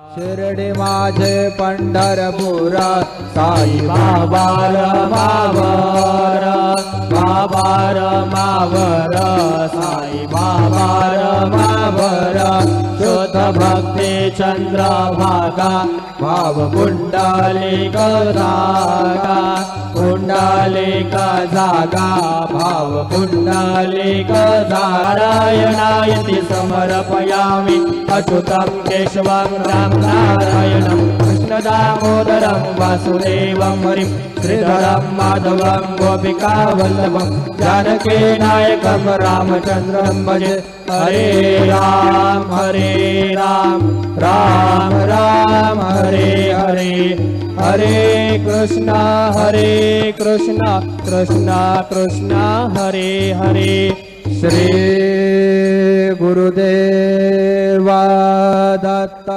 शिर्डी माझे पंढरपूर साई बाबा रमावर, बाबा रमावर, साई बाबा रमावर। शुद्ध भक्ती चंद्रभागा भाव कुंडलिक जागा, कुंडलिक जागा भाव कुंडलिक नारायणायति समर्पयामि अच्युतं केशवं राम नारायणं कृष्ण दामोदरं वासुदेवं हरिं श्रीधरं माधवं गोपिका वल्लभं जानकी नायकं रामचन्द्रं भजे। हरे राम राम राम हरे हरे, हरे कृष्ण कृष्ण कृष्ण हरे हरे। श्री गुरुदेव दत्त।